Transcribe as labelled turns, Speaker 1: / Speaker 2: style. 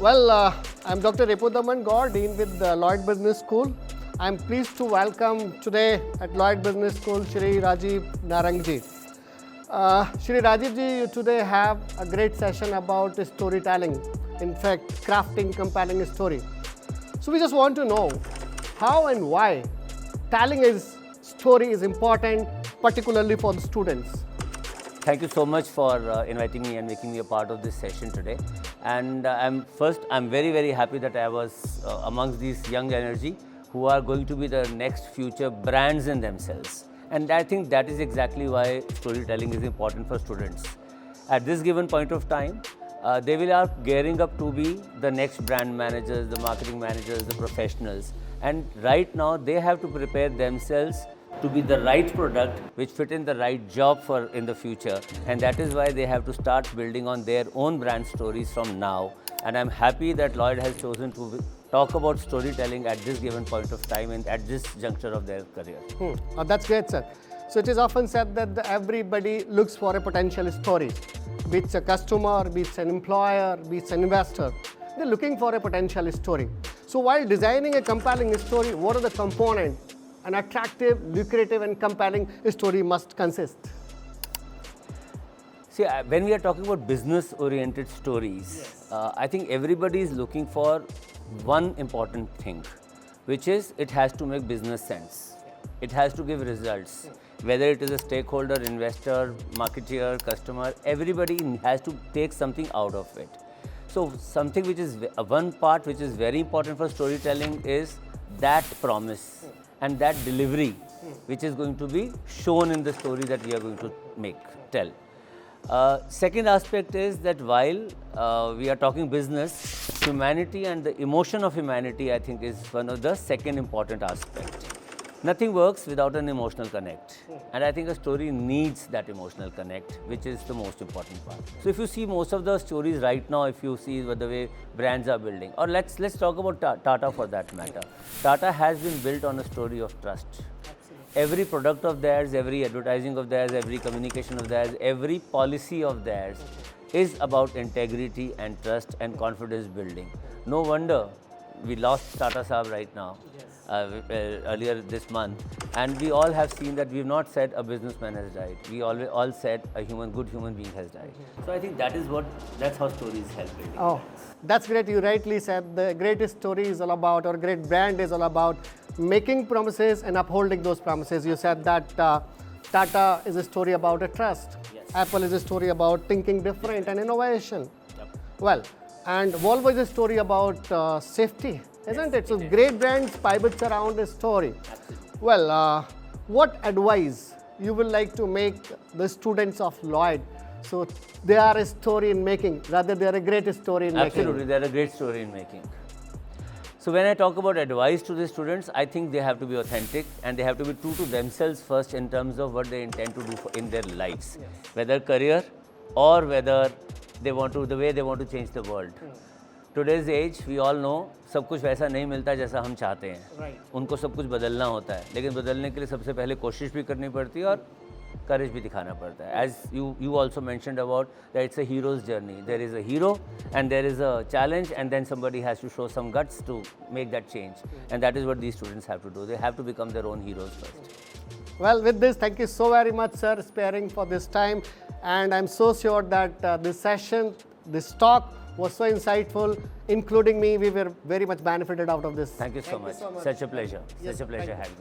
Speaker 1: I'm Dr. 𝐒𝐔𝐁𝐄, Dean with the Lloyd Business School. I'm pleased to welcome today at Lloyd Business School Shri Rajiv Narangji. Shri Rajiv ji, you today have a great session about storytelling, in fact, crafting compelling story. So we just want to know how and why telling a story is important, particularly for the students.
Speaker 2: Thank you so much for inviting me and making me a part of this session today. And I'm very, very happy that I was amongst these young energy who are going to be the next future brands in themselves. And I think that is exactly why storytelling is important for students. At this given point of time, they will are gearing up to be the next brand managers, the marketing managers, the professionals. And right now, they have to prepare themselves to be the right product which fit in the right job for in the future, and that is why they have to start building on their own brand stories from now. And I'm happy that Lloyd has chosen to talk about storytelling at this given point of time and at this juncture of their career.
Speaker 1: That's great, sir. So it is often said that everybody looks for a potential story, be it a customer, be it an employer, be it an investor. They're looking for a potential story. So while designing a compelling story, what are the components an attractive, lucrative and compelling story must consist?
Speaker 2: See, when we are talking about business-oriented stories, I think everybody is looking for one important thing, which is it has to make business sense. It has to give results. Whether it is a stakeholder, investor, marketeer, customer, everybody has to take something out of it. So something which is one part which is very important for storytelling is that promise and that delivery, which is going to be shown in the story that we are going to tell. Second aspect is that while we are talking business, humanity and the emotion of humanity, I think, is one of the second important aspect. Nothing works without an emotional connect. And I think a story needs that emotional connect, which is the most important part. So if you see most of the stories right now, if you see the way brands are building, or let's talk about Tata for that matter. Tata has been built on a story of trust. Absolutely. Every product of theirs, every advertising of theirs, every communication of theirs, every policy of theirs is about integrity and trust and confidence building. No wonder we lost Tata Saab right now. Earlier this month, and we all have seen that we've not said a businessman has died. We all said a good human being has died. So I think that's how stories help building.
Speaker 1: Oh, that's great. You rightly said the greatest story is all about, or great brand is all about making promises and upholding those promises. You said that Tata is a story about a trust.
Speaker 2: Yes.
Speaker 1: Apple is a story about thinking different and innovation.
Speaker 2: Yep.
Speaker 1: Well, and Volvo is a story about safety. Isn't it? So great brands pivots around a story.
Speaker 2: Absolutely.
Speaker 1: Well, what advice you will like to make the students of Lloyd so they are a story in making, rather they are a great story in making?
Speaker 2: Absolutely, they are a great story in making. So when I talk about advice to the students, I think they have to be authentic and they have to be true to themselves first in terms of what they intend to do in their lives, whether career or whether they want to, the way they want to change the world. Today's age, we all know, सब कुछ वैसा नहीं मिलता जैसा हम चाहते हैं. उनको सब कुछ बदलना होता है, लेकिन बदलने के लिए सबसे पहले कोशिश भी करनी पड़ती है और courage भी दिखाना पड़ता है. As you also mentioned about that it's a hero's journey. There is a hero and there is a challenge, and then somebody has to show some guts to make that change. And that is what these students have to do. They have to become their own heroes first.
Speaker 1: Well, with this, thank you so very much, sir, sparing for this time. And I'm so sure that this session, this talk was so insightful, including me. We were very much benefited out of this.
Speaker 2: Thank you so much. Such a pleasure. Such a pleasure having you.